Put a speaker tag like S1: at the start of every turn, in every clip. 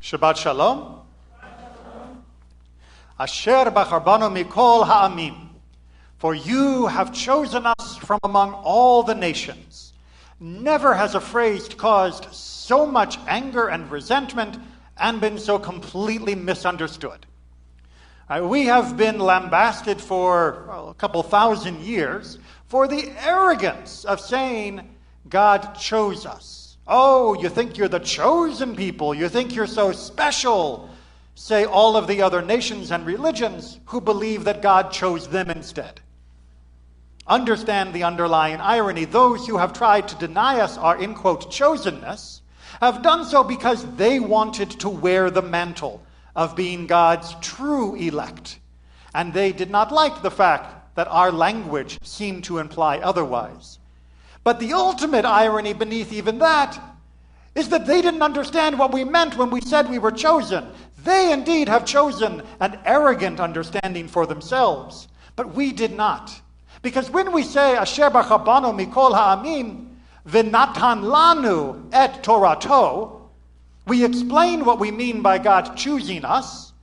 S1: Shabbat Shalom. Asher bacharbanu mikol ha'amim. For you have chosen us from among all the nations. Never has a phrase caused so much anger and resentment and been so completely misunderstood. We have been lambasted for a couple thousand years for the arrogance of saying God chose us. Oh, you think you're the chosen people. You think you're so special. Say all of the other nations and religions who believe that God chose them instead. Understand the underlying irony. Those who have tried to deny us our, in quote, chosenness have done so because they wanted to wear the mantle of being God's true elect. And they did not like the fact that our language seemed to imply otherwise. But the ultimate irony beneath even that is that they didn't understand what we meant when we said we were chosen. They indeed have chosen an arrogant understanding for themselves, but we did not. Because when we say, Asher b'chabanu mikol ha'amim, v'natan lanu et Torato, we explain what we mean by God choosing us.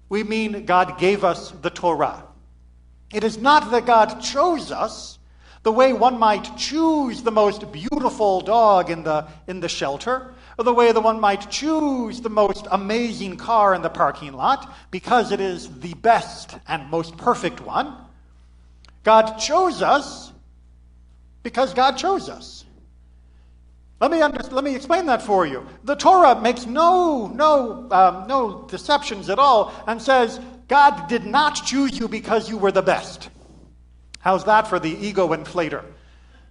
S1: We mean God gave us the Torah. It is not that God chose us the way one might choose the most beautiful dog in the shelter, or the way that one might choose the most amazing car in the parking lot, because it is the best and most perfect one. God chose us because God chose us. Let me explain that for you. The Torah makes no deceptions at all and says God did not choose you because you were the best. How's that for the ego inflator?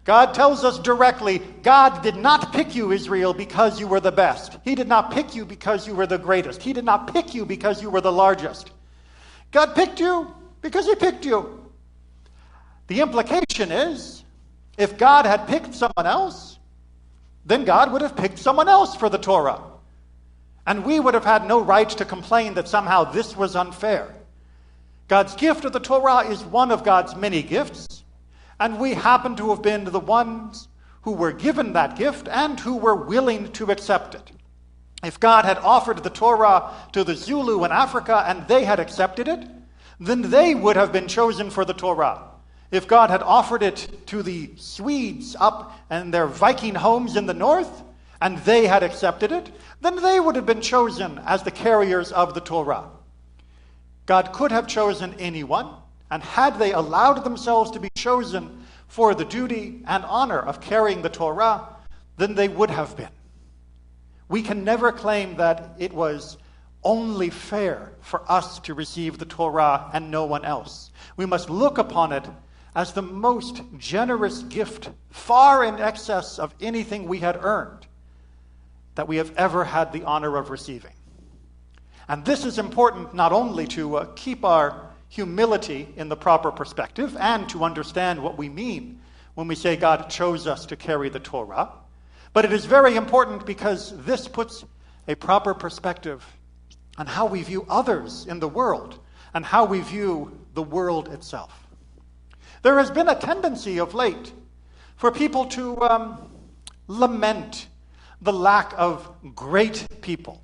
S1: God tells us directly, God did not pick you, Israel, because you were the best. He did not pick you because you were the greatest. He did not pick you because you were the largest. God picked you because he picked you. The implication is, if God had picked someone else, then God would have picked someone else for the Torah. And we would have had no right to complain that somehow this was unfair. God's gift of the Torah is one of God's many gifts, and we happen to have been the ones who were given that gift and who were willing to accept it. If God had offered the Torah to the Zulu in Africa and they had accepted it, then they would have been chosen for the Torah. If God had offered it to the Swedes up in their Viking homes in the north and they had accepted it, then they would have been chosen as the carriers of the Torah. God could have chosen anyone, and had they allowed themselves to be chosen for the duty and honor of carrying the Torah, then they would have been. We can never claim that it was only fair for us to receive the Torah and no one else. We must look upon it as the most generous gift, far in excess of anything we had earned, that we have ever had the honor of receiving. And this is important not only to keep our humility in the proper perspective and to understand what we mean when we say God chose us to carry the Torah, but it is very important because this puts a proper perspective on how we view others in the world and how we view the world itself. There has been a tendency of late for people to lament the lack of great people.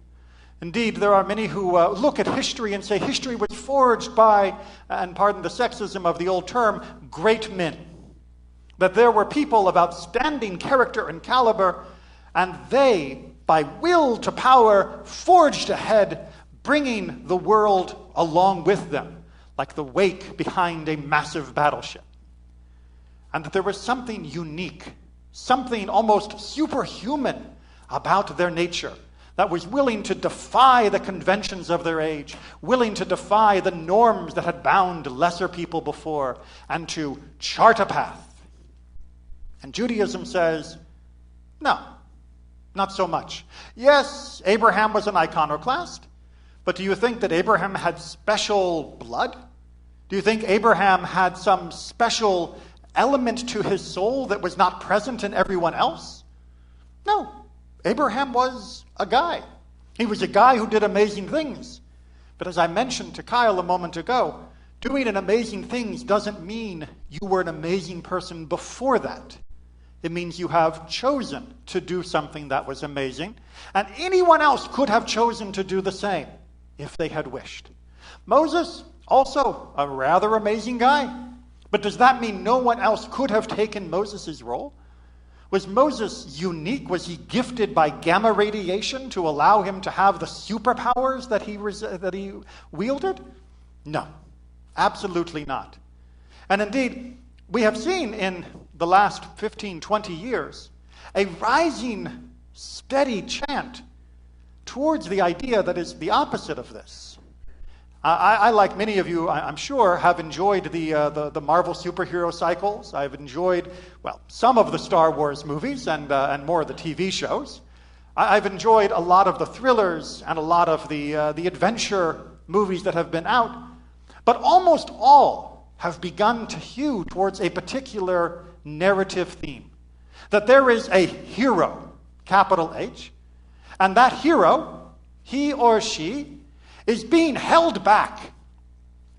S1: Indeed, there are many who look at history and say history was forged by, and pardon the sexism of the old term, great men. That there were people of outstanding character and caliber, and they, by will to power, forged ahead, bringing the world along with them, like the wake behind a massive battleship. And that there was something unique, something almost superhuman about their nature, that was willing to defy the conventions of their age, willing to defy the norms that had bound lesser people before, and to chart a path. And Judaism says, no, not so much. Yes, Abraham was an iconoclast, but do you think that Abraham had special blood? Do you think Abraham had some special element to his soul that was not present in everyone else? No. Abraham was a guy. He was a guy who did amazing things. But as I mentioned to Kyle a moment ago, doing an amazing things doesn't mean you were an amazing person before that. It means you have chosen to do something that was amazing, and anyone else could have chosen to do the same if they had wished. Moses, also a rather amazing guy, but does that mean no one else could have taken Moses' role? Was Moses unique? Was he gifted by gamma radiation to allow him to have the superpowers that he wielded? No, absolutely not. And indeed, we have seen in the last 15, 20 years a rising, steady chant towards the idea that is the opposite of this. I, like many of you, I'm sure, have enjoyed the Marvel superhero cycles. I've enjoyed, well, some of the Star Wars movies and more of the TV shows. I've enjoyed a lot of the thrillers and a lot of the adventure movies that have been out. But almost all have begun to hew towards a particular narrative theme. That there is a hero, capital H, and that hero, he or she, is being held back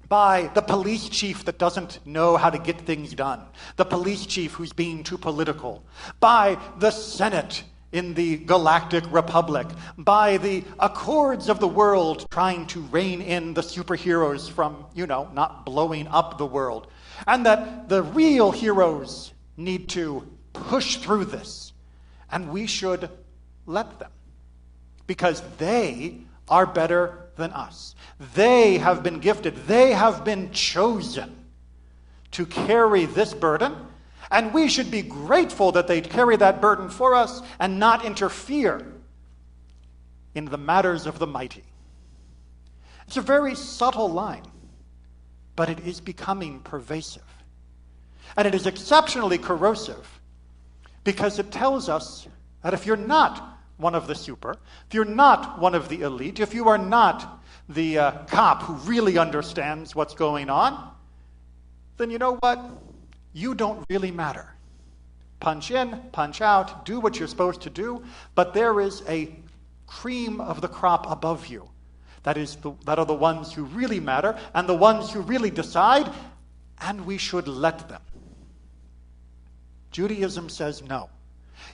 S1: by the police chief that doesn't know how to get things done, the police chief who's being too political, by the Senate in the Galactic Republic, by the accords of the world trying to rein in the superheroes from, not blowing up the world, and that the real heroes need to push through this, and we should let them, because they are better than us. They have been gifted. They have been chosen to carry this burden, and we should be grateful that they carry that burden for us and not interfere in the matters of the mighty. It's a very subtle line, but it is becoming pervasive. And it is exceptionally corrosive because it tells us that if you're not one of the super, if you're not one of the elite, if you are not the cop who really understands what's going on, then you know what? You don't really matter. Punch in, punch out, do what you're supposed to do, but there is a cream of the crop above you. That are the ones who really matter and the ones who really decide, and we should let them. Judaism says no.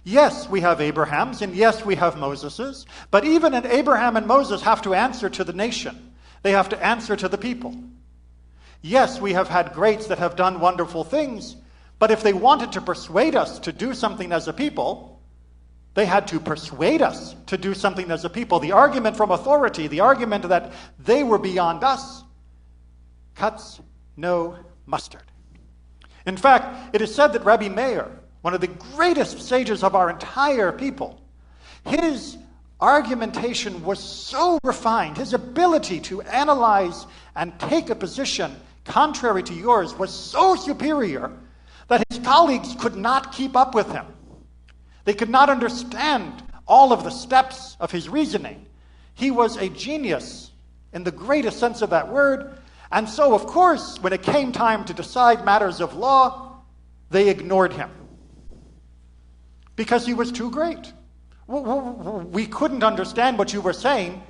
S1: Yes, we have Abrahams, and yes, we have Moseses, but even Abraham and Moses have to answer to the nation. They have to answer to the people. Yes, we have had greats that have done wonderful things, but if they wanted to persuade us to do something as a people, they had to persuade us to do something as a people. The argument from authority, the argument that they were beyond us, cuts no mustard. In fact, it is said that Rabbi Meir, one of the greatest sages of our entire people, his argumentation was so refined, his ability to analyze and take a position contrary to yours was so superior that his colleagues could not keep up with him. They could not understand all of the steps of his reasoning. He was a genius in the greatest sense of that word, and so, of course, when it came time to decide matters of law, they ignored him. Because he was too great. We couldn't understand what you were saying,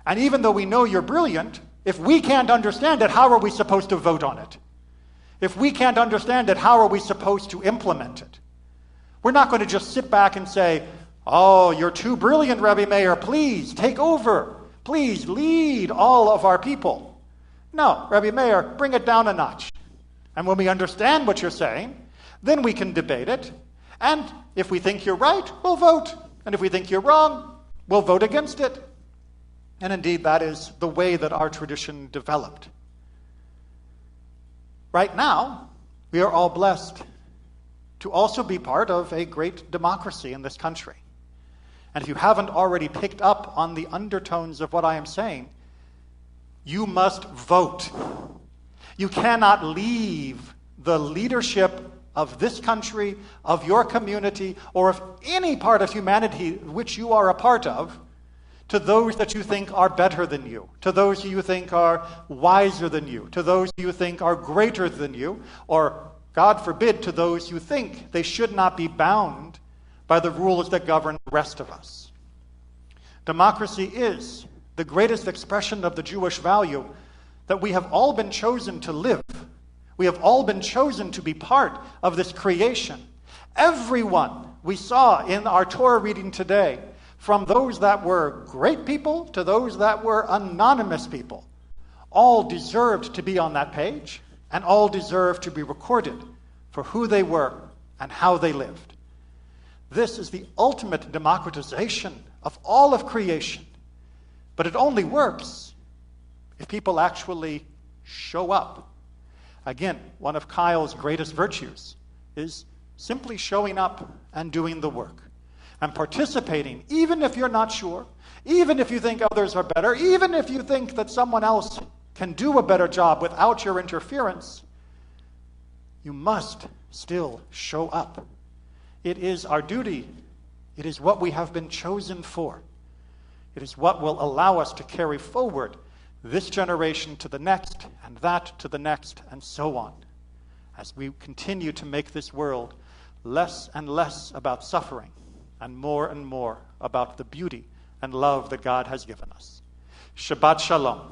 S1: and even though we know you're brilliant, if we can't understand it, how are we supposed to vote on it? If we can't understand it, how are we supposed to implement it? We're not going to just sit back and say, oh, you're too brilliant, Rabbi Meir, please take over. Please lead all of our people. No, Rabbi Meir, bring it down a notch. And when we understand what you're saying, then we can debate it. And if we think you're right, we'll vote. And if we think you're wrong, we'll vote against it. And indeed, that is the way that our tradition developed. Right now, we are all blessed to also be part of a great democracy in this country. And if you haven't already picked up on the undertones of what I am saying, you must vote. You cannot leave the leadership of this country, of your community, or of any part of humanity which you are a part of, to those that you think are better than you, to those who you think are wiser than you, to those who you think are greater than you, or, God forbid, to those who think they should not be bound by the rules that govern the rest of us. Democracy is the greatest expression of the Jewish value that we have all been chosen to live. We have all been chosen to be part of this creation. Everyone we saw in our Torah reading today, from those that were great people to those that were anonymous people, all deserved to be on that page, and all deserved to be recorded for who they were and how they lived. This is the ultimate democratization of all of creation. But it only works if people actually show up. Again, one of Kyle's greatest virtues is simply showing up and doing the work and participating, even if you're not sure, even if you think others are better, even if you think that someone else can do a better job without your interference. You must still show up. It is our duty. It is what we have been chosen for. It is what will allow us to carry forward this generation to the next, and that to the next, and so on, as we continue to make this world less and less about suffering and more about the beauty and love that God has given us. Shabbat Shalom.